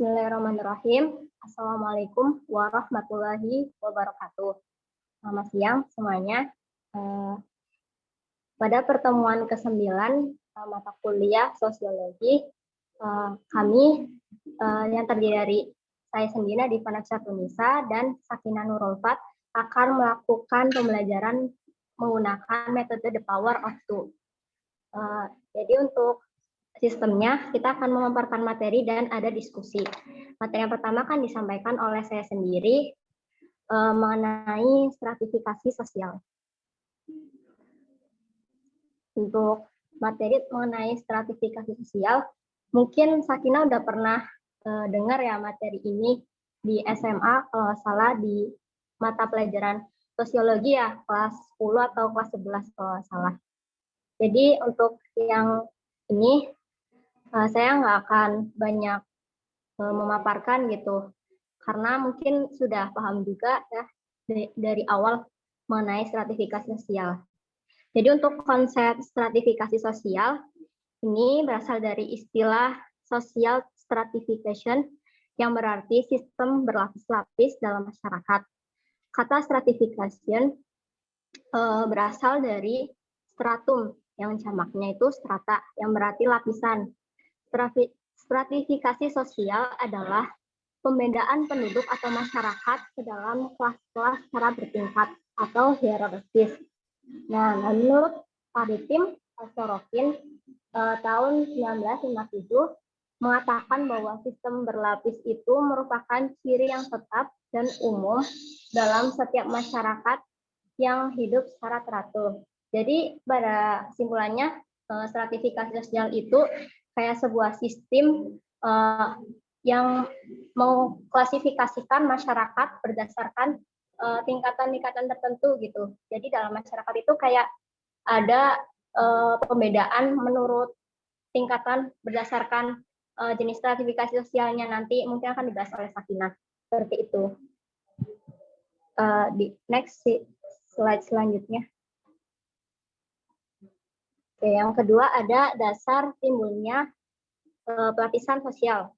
Bismillahirrahmanirrahim. Assalamualaikum warahmatullahi wabarakatuh. Selamat siang semuanya. Pada pertemuan ke-9 mata kuliah sosiologi, kami yang terdiri dari saya sendiri di Panaksa Tunisa dan Sakinah Nurul Fat akan melakukan pembelajaran menggunakan metode the power of two. Jadi untuk sistemnya, kita akan memaparkan materi dan ada diskusi. Materi yang pertama kan disampaikan oleh saya sendiri mengenai stratifikasi sosial. Untuk materi mengenai stratifikasi sosial, mungkin Sakinah udah pernah dengar ya materi ini di SMA, kalau nggak salah di mata pelajaran sosiologi ya, kelas 10 atau kelas 11 kalau nggak salah. Jadi untuk yang ini, saya nggak akan banyak memaparkan gitu, karena mungkin sudah paham juga ya dari awal mengenai stratifikasi sosial. Jadi untuk konsep stratifikasi sosial ini berasal dari istilah social stratification yang berarti sistem berlapis-lapis dalam masyarakat. Kata stratification berasal dari stratum yang jamaknya itu strata yang berarti lapisan. Stratifikasi sosial adalah pembedaan penduduk atau masyarakat ke dalam kelas-kelas secara bertingkat atau hierarkis. Nah, menurut Aritim Sorokin tahun 1957 mengatakan bahwa sistem berlapis itu merupakan ciri yang tetap dan umum dalam setiap masyarakat yang hidup secara teratur. Jadi pada kesimpulannya stratifikasi sosial itu kayak sebuah sistem yang mengklasifikasikan masyarakat berdasarkan tingkatan-tingkatan tertentu gitu. Jadi dalam masyarakat itu kayak ada pembedaan menurut tingkatan berdasarkan jenis stratifikasi sosialnya, nanti mungkin akan dibahas oleh Sakinah. Seperti itu. Di next slide selanjutnya. Oke, yang kedua ada dasar timbulnya pelapisan sosial.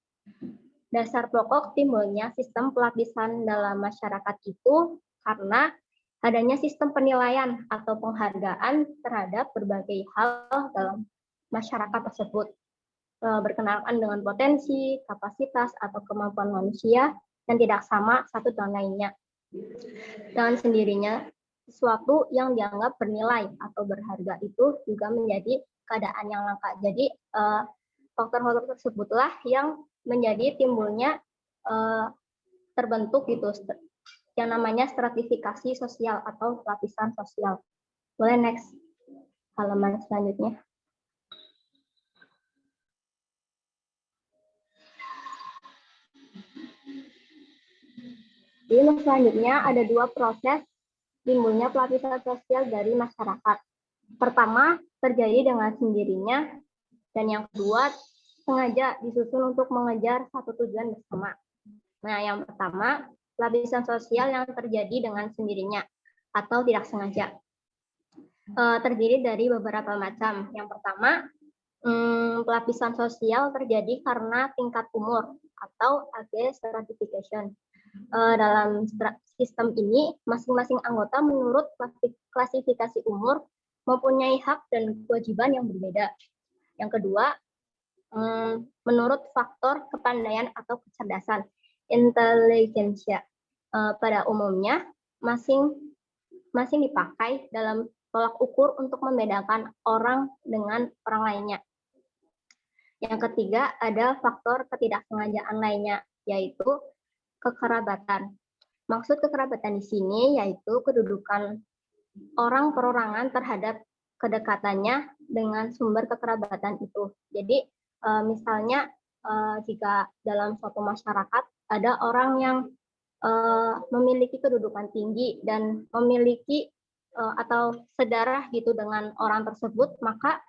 Dasar pokok timbulnya sistem pelapisan dalam masyarakat itu karena adanya sistem penilaian atau penghargaan terhadap berbagai hal dalam masyarakat tersebut, berkenaan dengan potensi, kapasitas, atau kemampuan manusia yang tidak sama satu dengan lainnya. Dengan sendirinya, sesuatu yang dianggap bernilai atau berharga itu juga menjadi keadaan yang langka. Jadi faktor-faktor tersebutlah yang menjadi timbulnya terbentuk gitu yang namanya stratifikasi sosial atau lapisan sosial. Boleh next halaman selanjutnya. Jadi selanjutnya ada dua proses timbulnya pelapisan sosial dari masyarakat. Pertama, terjadi dengan sendirinya, dan yang kedua, sengaja disusun untuk mengejar satu tujuan bersama. Nah, yang pertama, lapisan sosial yang terjadi dengan sendirinya atau tidak sengaja. Terdiri dari beberapa macam. Yang pertama, pelapisan sosial terjadi karena tingkat umur atau age stratification. Dalam sistem ini, masing-masing anggota menurut klasifikasi umur mempunyai hak dan kewajiban yang berbeda. Yang kedua, menurut faktor kepandaian atau kecerdasan, intelijensia. Pada umumnya, masing dipakai dalam tolak ukur untuk membedakan orang dengan orang lainnya. Yang ketiga, ada faktor ketidaksengajaan lainnya, yaitu kekerabatan. Maksud kekerabatan di sini yaitu kedudukan orang perorangan terhadap kedekatannya dengan sumber kekerabatan itu. Jadi misalnya jika dalam suatu masyarakat ada orang yang memiliki kedudukan tinggi dan memiliki atau sedarah gitu dengan orang tersebut, maka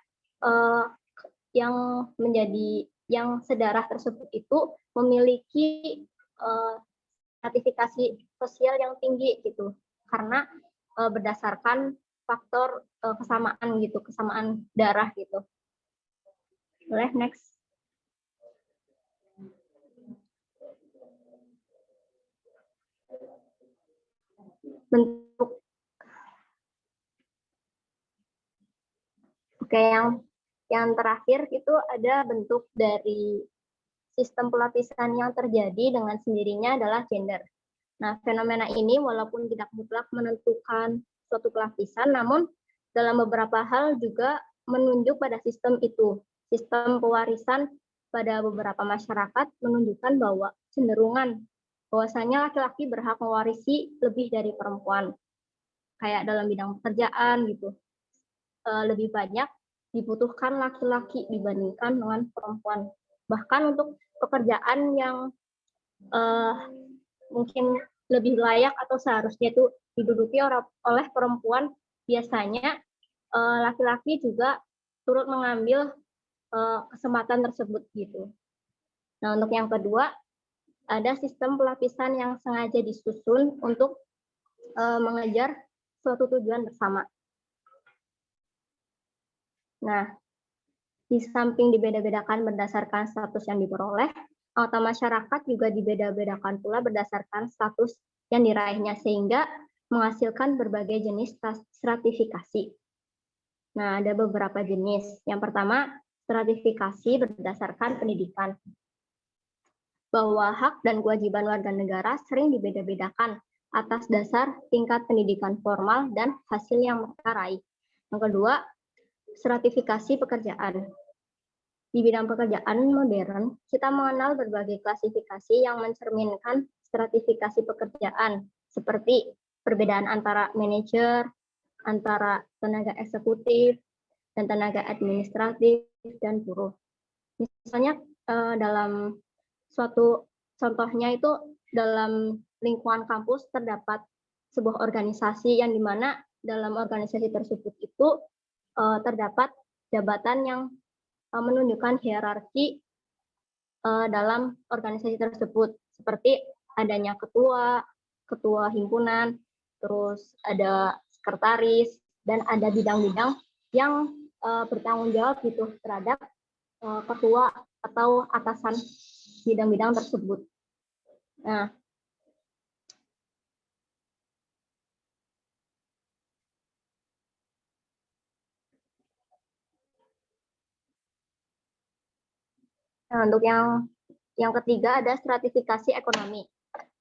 yang sedarah tersebut itu memiliki stratifikasi sosial yang tinggi gitu, karena berdasarkan faktor kesamaan gitu, kesamaan darah gitu. Boleh next. bentuk. Oke, yang terakhir itu ada bentuk dari sistem pelapisan yang terjadi dengan sendirinya adalah gender. Nah, fenomena ini walaupun tidak mutlak menentukan suatu pelapisan, namun dalam beberapa hal juga menunjuk pada sistem itu. Sistem pewarisan pada beberapa masyarakat menunjukkan bahwa cenderungan bahwasanya laki-laki berhak mewarisi lebih dari perempuan. Kayak dalam bidang pekerjaan gitu. Lebih banyak dibutuhkan laki-laki dibandingkan dengan perempuan. Bahkan untuk pekerjaan yang mungkin lebih layak atau seharusnya itu diduduki oleh perempuan, biasanya laki-laki juga turut mengambil kesempatan tersebut gitu. Nah, untuk yang kedua, ada sistem pelapisan yang sengaja disusun untuk mengejar suatu tujuan bersama. Nah, di samping dibeda-bedakan berdasarkan status yang diperoleh, anggota masyarakat juga dibeda-bedakan pula berdasarkan status yang diraihnya, sehingga menghasilkan berbagai jenis stratifikasi. Nah, ada beberapa jenis. Yang pertama, stratifikasi berdasarkan pendidikan. Bahwa hak dan kewajiban warga negara sering dibeda-bedakan atas dasar tingkat pendidikan formal dan hasil yang mereka raih. Yang kedua, stratifikasi pekerjaan. Di bidang pekerjaan modern, kita mengenal berbagai klasifikasi yang mencerminkan stratifikasi pekerjaan, seperti perbedaan antara manajer, antara tenaga eksekutif, dan tenaga administratif, dan buruh. Misalnya, dalam suatu contohnya itu dalam lingkungan kampus terdapat sebuah organisasi yang dimana dalam organisasi tersebut itu terdapat jabatan yang menunjukkan hierarki dalam organisasi tersebut, seperti adanya ketua himpunan, terus ada sekretaris, dan ada bidang-bidang yang bertanggung jawab gitu terhadap ketua atau atasan bidang-bidang tersebut. Nah, untuk yang ketiga ada stratifikasi ekonomi,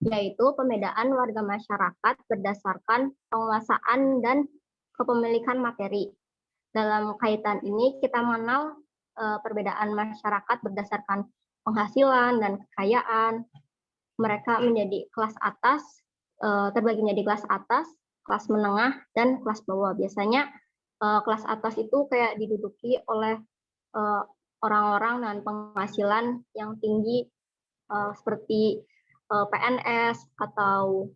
yaitu pembedaan warga masyarakat berdasarkan penguasaan dan kepemilikan materi. Dalam kaitan ini kita mengenal perbedaan masyarakat berdasarkan penghasilan dan kekayaan. Mereka menjadi kelas atas, terbagi menjadi kelas atas, kelas menengah, dan kelas bawah. Biasanya kelas atas itu kayak diduduki oleh orang-orang dengan penghasilan yang tinggi, seperti PNS atau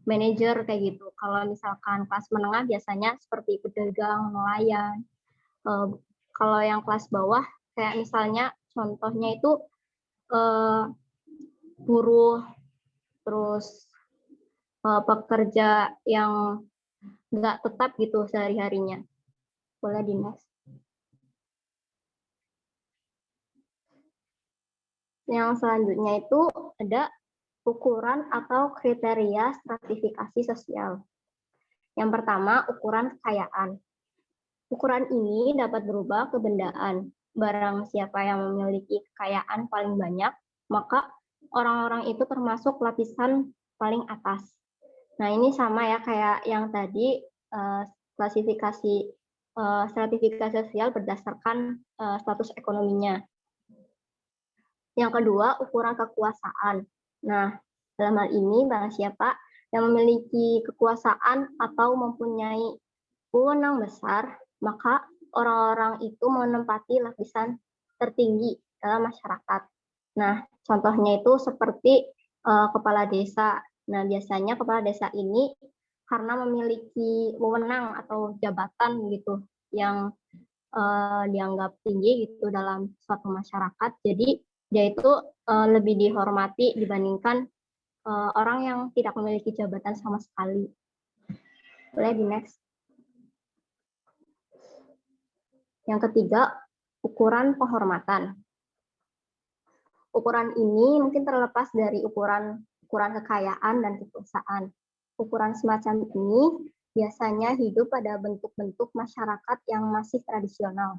manajer kayak gitu. Kalau misalkan kelas menengah biasanya seperti pedagang, nelayan. Kalau yang kelas bawah kayak misalnya contohnya itu buruh, terus pekerja yang nggak tetap gitu sehari-harinya. Boleh di next. Yang selanjutnya itu ada ukuran atau kriteria stratifikasi sosial. Yang pertama, ukuran kekayaan. Ukuran ini dapat berubah ke bendaan. Barang siapa yang memiliki kekayaan paling banyak, maka orang-orang itu termasuk lapisan paling atas. Nah, ini sama ya kayak yang tadi, klasifikasi stratifikasi sosial berdasarkan status ekonominya. Yang kedua, ukuran kekuasaan. Nah, dalam hal ini barang siapa yang memiliki kekuasaan atau mempunyai wewenang besar, maka orang-orang itu menempati lapisan tertinggi dalam masyarakat. Nah, contohnya itu seperti kepala desa. Nah, biasanya kepala desa ini karena memiliki wewenang atau jabatan gitu yang dianggap tinggi gitu dalam suatu masyarakat, jadi dia itu lebih dihormati dibandingkan orang yang tidak memiliki jabatan sama sekali. Boleh di next. Yang ketiga, ukuran penghormatan. Ukuran ini mungkin terlepas dari ukuran ukuran kekayaan dan kekuasaan. Ukuran semacam ini biasanya hidup pada bentuk-bentuk masyarakat yang masih tradisional.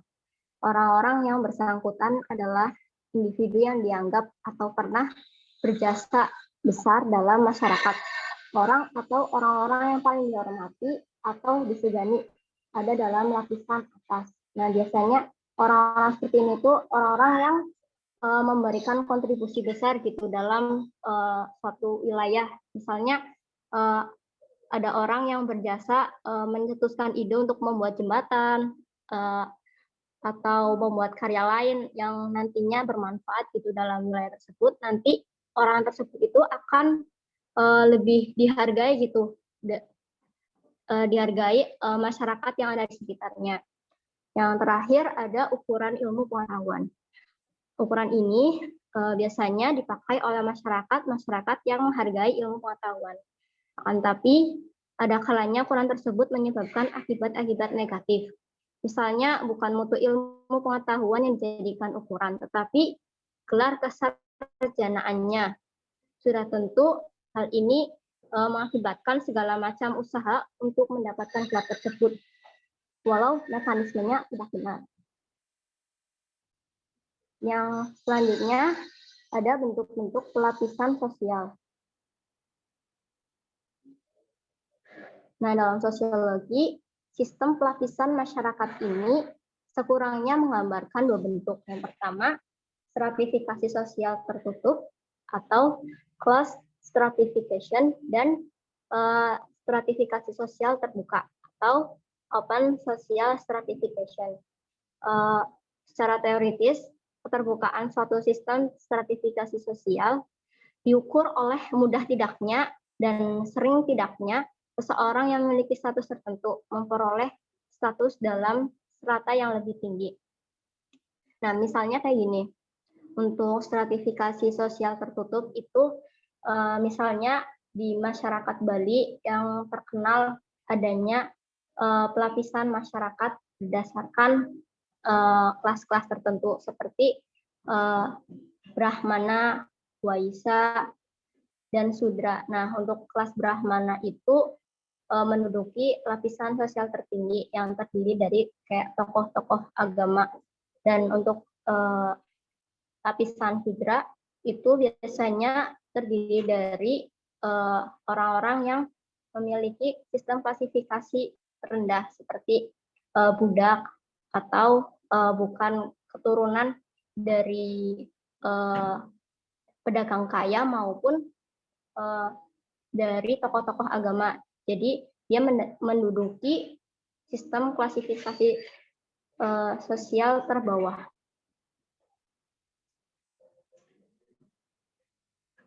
Orang-orang yang bersangkutan adalah individu yang dianggap atau pernah berjasa besar dalam masyarakat. Orang atau orang-orang yang paling dihormati atau disegani ada dalam lapisan atas. Nah, biasanya orang-orang seperti ini tuh orang-orang yang memberikan kontribusi besar gitu dalam suatu wilayah. Misalnya ada orang yang berjasa mencetuskan ide untuk membuat jembatan atau membuat karya lain yang nantinya bermanfaat gitu dalam wilayah tersebut. Nanti orang tersebut itu akan lebih dihargai gitu, dihargai masyarakat yang ada di sekitarnya. Yang terakhir ada ukuran ilmu pengetahuan. Ukuran ini biasanya dipakai oleh masyarakat yang menghargai ilmu pengetahuan. Akan tapi ada kalanya ukuran tersebut menyebabkan akibat-akibat negatif. Misalnya bukan mutu ilmu pengetahuan yang dijadikan ukuran, tetapi gelar kesarjanaannya. Sudah tentu hal ini mengakibatkan segala macam usaha untuk mendapatkan gelar tersebut, walau mekanismenya tidak benar. Yang selanjutnya ada bentuk-bentuk pelapisan sosial. Nah, dalam sosiologi, sistem pelapisan masyarakat ini sekurangnya menggambarkan dua bentuk. Yang pertama, stratifikasi sosial tertutup atau class stratification, dan stratifikasi sosial terbuka atau open social stratification. Secara teoritis, keterbukaan suatu sistem stratifikasi sosial diukur oleh mudah tidaknya dan sering tidaknya seseorang yang memiliki status tertentu memperoleh status dalam strata yang lebih tinggi. Nah, misalnya kayak gini. Untuk stratifikasi sosial tertutup itu misalnya di masyarakat Bali yang terkenal adanya pelapisan masyarakat berdasarkan kelas-kelas tertentu seperti Brahmana, Waisa, dan Sudra. Nah, untuk kelas Brahmana itu menduduki lapisan sosial tertinggi yang terdiri dari kayak tokoh-tokoh agama. Dan untuk lapisan Sudra itu biasanya terdiri dari orang-orang yang memiliki sistem klasifikasi rendah seperti budak atau bukan keturunan dari pedagang kaya maupun dari tokoh-tokoh agama. Jadi dia menduduki sistem klasifikasi sosial terbawah.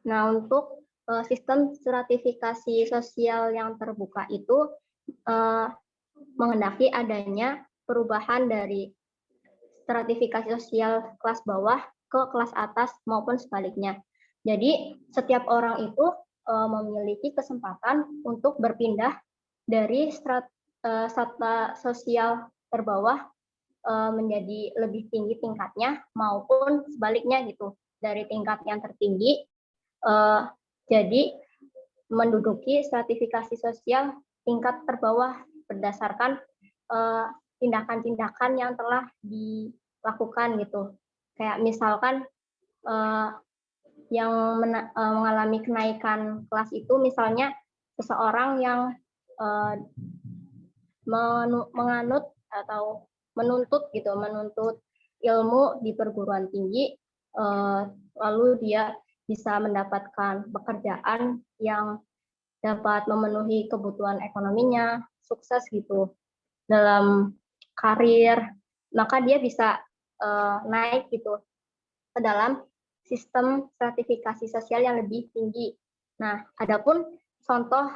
Nah, untuk sistem stratifikasi sosial yang terbuka itu menghendaki adanya perubahan dari stratifikasi sosial kelas bawah ke kelas atas maupun sebaliknya. Jadi setiap orang itu memiliki kesempatan untuk berpindah dari strata sosial terbawah menjadi lebih tinggi tingkatnya maupun sebaliknya gitu, dari tingkat yang tertinggi jadi menduduki stratifikasi sosial tingkat terbawah berdasarkan tindakan-tindakan yang telah dilakukan gitu. Kayak misalkan yang mengalami kenaikan kelas itu misalnya seseorang yang menganut atau menuntut ilmu di perguruan tinggi, lalu dia bisa mendapatkan pekerjaan yang dapat memenuhi kebutuhan ekonominya, sukses gitu dalam karir, maka dia bisa naik gitu ke dalam sistem stratifikasi sosial yang lebih tinggi. Nah, adapun contoh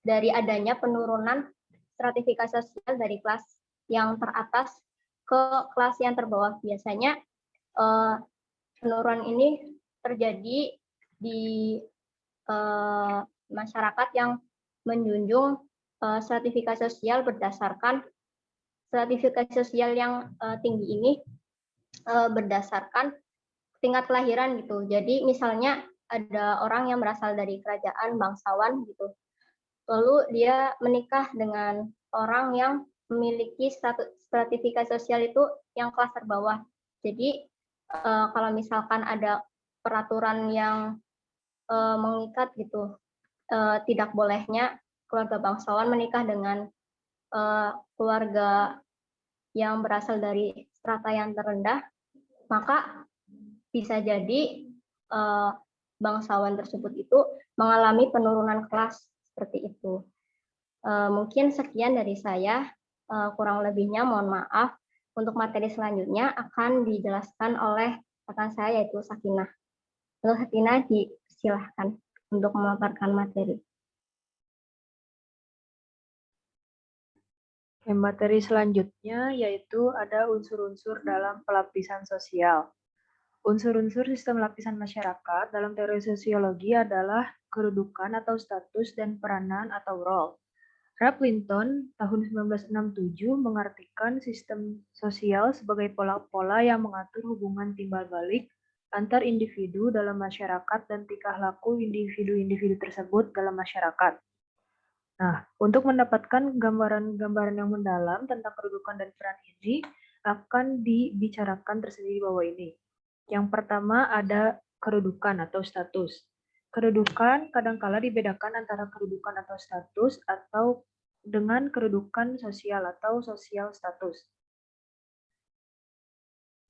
dari adanya penurunan stratifikasi sosial dari kelas yang teratas ke kelas yang terbawah, biasanya penurunan ini terjadi di masyarakat yang menjunjung stratifikasi sosial berdasarkan stratifikasi sosial yang tinggi ini berdasarkan tingkat kelahiran gitu. Jadi misalnya ada orang yang berasal dari kerajaan bangsawan gitu. Lalu dia menikah dengan orang yang memiliki stratifikasi sosial itu yang kelas terbawah. Jadi kalau misalkan ada peraturan yang mengikat gitu, tidak bolehnya keluarga bangsawan menikah dengan keluarga yang berasal dari strata yang terendah, maka bisa jadi bangsawan tersebut itu mengalami penurunan kelas seperti itu. Mungkin sekian dari saya, kurang lebihnya mohon maaf. Untuk materi selanjutnya akan dijelaskan oleh rekan saya yaitu Sakinah. Lalu Sakinah disilahkan untuk memaparkan materi. Materi selanjutnya yaitu ada unsur-unsur dalam pelapisan sosial. Unsur-unsur sistem lapisan masyarakat dalam teori sosiologi adalah kedudukan atau status dan peranan atau role. Ralph Linton tahun 1967 mengartikan sistem sosial sebagai pola-pola yang mengatur hubungan timbal balik antar individu dalam masyarakat dan tingkah laku individu-individu tersebut dalam masyarakat. Nah, untuk mendapatkan gambaran-gambaran yang mendalam tentang kedudukan dan peran ini akan dibicarakan tersendiri di bawah ini. Yang pertama ada kedudukan atau status. Kedudukan kadangkala dibedakan antara kedudukan atau status atau dengan kedudukan sosial atau social status.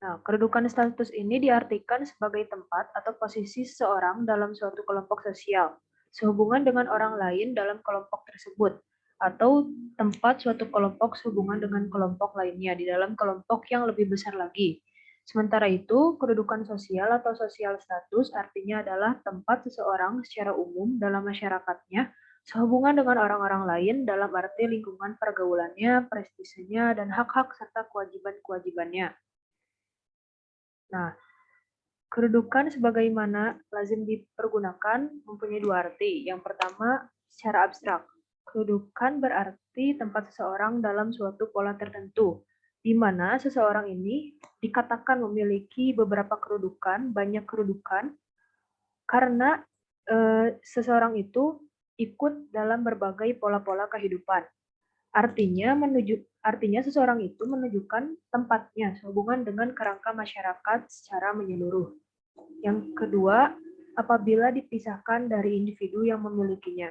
Nah, kedudukan status ini diartikan sebagai tempat atau posisi seseorang dalam suatu kelompok sosial, sehubungan dengan orang lain dalam kelompok tersebut, atau tempat suatu kelompok sehubungan dengan kelompok lainnya di dalam kelompok yang lebih besar lagi. Sementara itu, kedudukan sosial atau social status artinya adalah tempat seseorang secara umum dalam masyarakatnya sehubungan dengan orang-orang lain dalam arti lingkungan pergaulannya, prestisenya, dan hak-hak serta kewajiban-kewajibannya. Nah, kedudukan sebagaimana lazim dipergunakan mempunyai dua arti. Yang pertama, secara abstrak. Kedudukan berarti tempat seseorang dalam suatu pola tertentu, di mana seseorang ini dikatakan memiliki beberapa kedudukan, banyak kedudukan, karena seseorang itu ikut dalam berbagai pola-pola kehidupan. Artinya seseorang itu menunjukkan tempatnya sehubungan dengan kerangka masyarakat secara menyeluruh. Yang kedua, apabila dipisahkan dari individu yang memilikinya.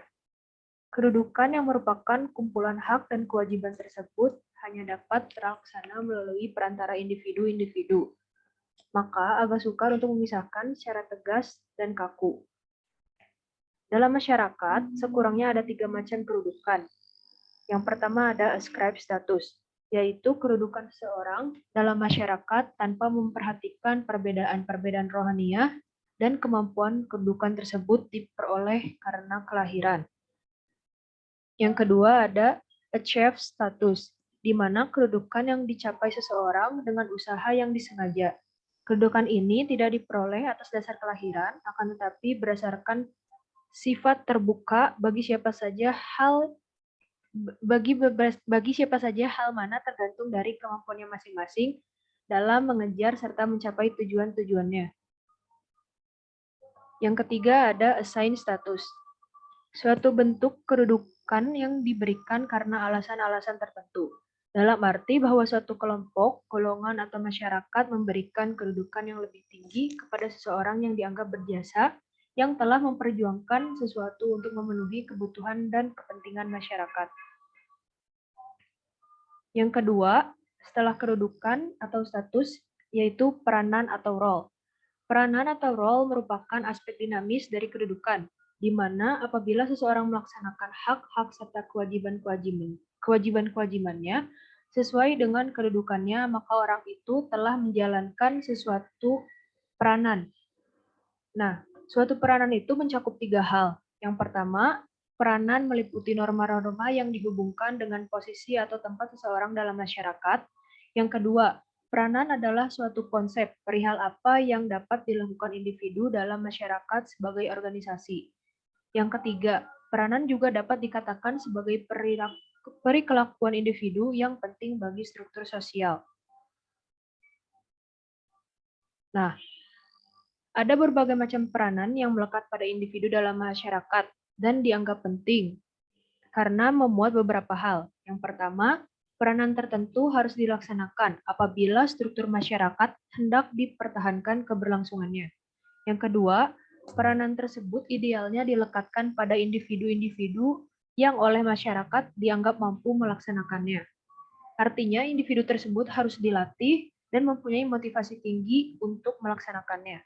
Kedudukan yang merupakan kumpulan hak dan kewajiban tersebut hanya dapat terlaksana melalui perantara individu-individu. Maka agak sukar untuk memisahkan secara tegas dan kaku. Dalam masyarakat, sekurangnya ada 3 macam kedudukan. Yang pertama ada ascribe status, yaitu kedudukan seseorang dalam masyarakat tanpa memperhatikan perbedaan-perbedaan rohaniah dan kemampuan kedudukan tersebut diperoleh karena kelahiran. Yang kedua ada achieve status, di mana kedudukan yang dicapai seseorang dengan usaha yang disengaja. Kedudukan ini tidak diperoleh atas dasar kelahiran, akan tetapi berdasarkan sifat terbuka bagi siapa saja hal mana tergantung dari kemampuannya masing-masing dalam mengejar serta mencapai tujuan-tujuannya. Yang ketiga ada assign status. Suatu bentuk kedudukan yang diberikan karena alasan-alasan tertentu. Dalam arti bahwa suatu kelompok, golongan, atau masyarakat memberikan kedudukan yang lebih tinggi kepada seseorang yang dianggap berjasa, yang telah memperjuangkan sesuatu untuk memenuhi kebutuhan dan kepentingan masyarakat. Yang kedua, setelah kedudukan atau status, yaitu peranan atau role. Peranan atau role merupakan aspek dinamis dari kedudukan, di mana apabila seseorang melaksanakan hak-hak serta kewajiban-kewajibannya sesuai dengan kedudukannya, maka orang itu telah menjalankan sesuatu peranan. Nah, suatu peranan itu mencakup 3 hal. Yang pertama, peranan meliputi norma-norma yang dihubungkan dengan posisi atau tempat seseorang dalam masyarakat. Yang kedua, peranan adalah suatu konsep perihal apa yang dapat dilakukan individu dalam masyarakat sebagai organisasi. Yang ketiga, peranan juga dapat dikatakan sebagai perikelakuan individu yang penting bagi struktur sosial. Nah, Ada berbagai macam peranan yang melekat pada individu dalam masyarakat dan dianggap penting karena memuat beberapa hal. Yang pertama, peranan tertentu harus dilaksanakan apabila struktur masyarakat hendak dipertahankan keberlangsungannya. Yang kedua, peranan tersebut idealnya dilekatkan pada individu-individu yang oleh masyarakat dianggap mampu melaksanakannya. Artinya, individu tersebut harus dilatih dan mempunyai motivasi tinggi untuk melaksanakannya.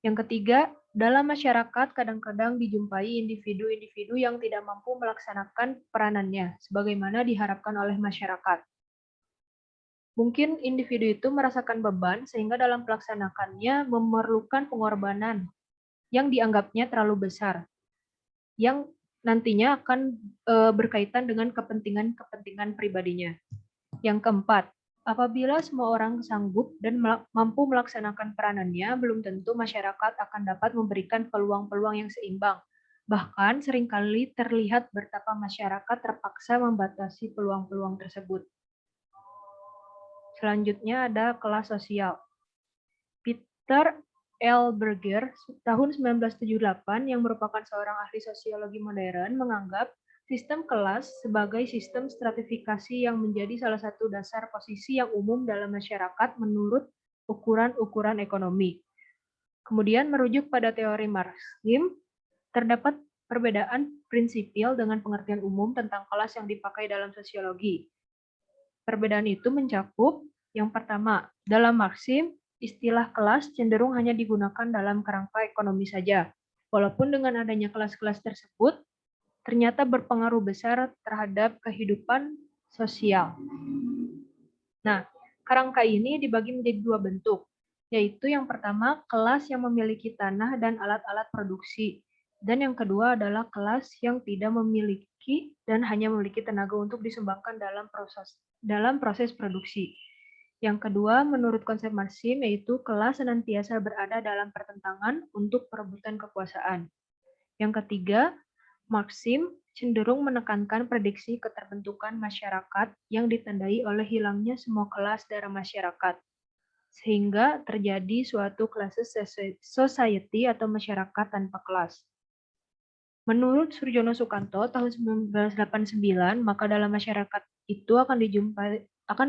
Yang ketiga, dalam masyarakat kadang-kadang dijumpai individu-individu yang tidak mampu melaksanakan peranannya sebagaimana diharapkan oleh masyarakat. Mungkin individu itu merasakan beban sehingga dalam pelaksanakannya memerlukan pengorbanan yang dianggapnya terlalu besar, yang nantinya akan berkaitan dengan kepentingan-kepentingan pribadinya. Yang keempat, apabila semua orang sanggup dan mampu melaksanakan peranannya, belum tentu masyarakat akan dapat memberikan peluang-peluang yang seimbang. Bahkan seringkali terlihat betapa masyarakat terpaksa membatasi peluang-peluang tersebut. Selanjutnya ada kelas sosial. Peter L. Berger, tahun 1978, yang merupakan seorang ahli sosiologi modern, menganggap sistem kelas sebagai sistem stratifikasi yang menjadi salah satu dasar posisi yang umum dalam masyarakat menurut ukuran-ukuran ekonomi. Kemudian merujuk pada teori Marxisme, terdapat perbedaan prinsipil dengan pengertian umum tentang kelas yang dipakai dalam sosiologi. Perbedaan itu mencakup yang pertama, dalam Marxisme, istilah kelas cenderung hanya digunakan dalam kerangka ekonomi saja. Walaupun dengan adanya kelas-kelas tersebut, ternyata berpengaruh besar terhadap kehidupan sosial. Nah, kerangka ini dibagi menjadi dua bentuk, yaitu yang pertama, kelas yang memiliki tanah dan alat-alat produksi, dan yang kedua adalah kelas yang tidak memiliki dan hanya memiliki tenaga untuk disumbangkan dalam proses produksi. Yang kedua, menurut konsep Marxisme, yaitu kelas senantiasa berada dalam pertentangan untuk perebutan kekuasaan. Yang ketiga, Marxisme cenderung menekankan prediksi keterbentukan masyarakat yang ditandai oleh hilangnya semua kelas dalam masyarakat, sehingga terjadi suatu classless society atau masyarakat tanpa kelas. Menurut Surjono Sukanto tahun 1989, maka dalam masyarakat itu akan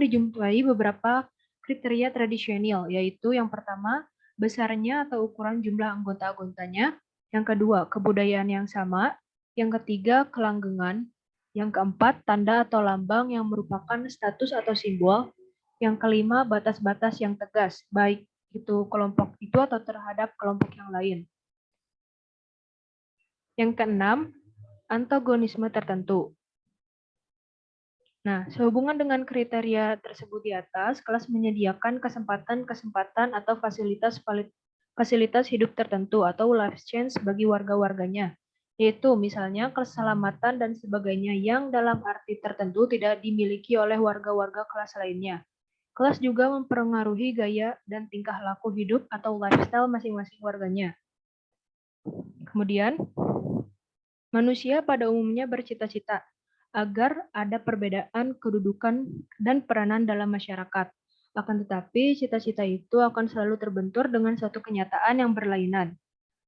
dijumpai beberapa kriteria tradisional, yaitu yang pertama, besarnya atau ukuran jumlah anggota-anggotanya, yang kedua, kebudayaan yang sama, yang ketiga, kelanggengan, yang keempat, tanda atau lambang yang merupakan status atau simbol, yang kelima, batas-batas yang tegas, baik itu kelompok itu atau terhadap kelompok yang lain. Yang keenam, antagonisme tertentu. Nah, sehubungan dengan kriteria tersebut di atas, kelas menyediakan kesempatan-kesempatan atau fasilitas hidup tertentu atau life change bagi warga-warganya, yaitu misalnya keselamatan dan sebagainya yang dalam arti tertentu tidak dimiliki oleh warga-warga kelas lainnya. Kelas juga mempengaruhi gaya dan tingkah laku hidup atau lifestyle masing-masing warganya. Kemudian, manusia pada umumnya bercita-cita agar ada perbedaan kedudukan dan peranan dalam masyarakat. Akan tetapi, cita-cita itu akan selalu terbentur dengan suatu kenyataan yang berlainan.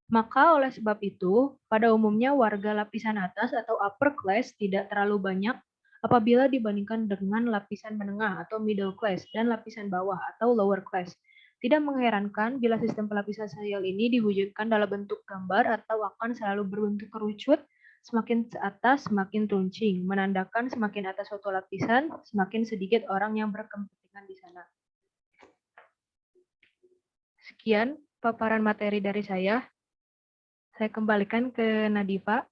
Maka oleh sebab itu, pada umumnya warga lapisan atas atau upper class tidak terlalu banyak apabila dibandingkan dengan lapisan menengah atau middle class dan lapisan bawah atau lower class. Tidak mengherankan bila sistem pelapisan sosial ini diwujudkan dalam bentuk gambar atau akan selalu berbentuk kerucut, semakin atas semakin runcing, menandakan semakin atas suatu lapisan, semakin sedikit orang yang berkepentingan di sana. Sekian paparan materi dari saya. Saya kembalikan ke Nadifa.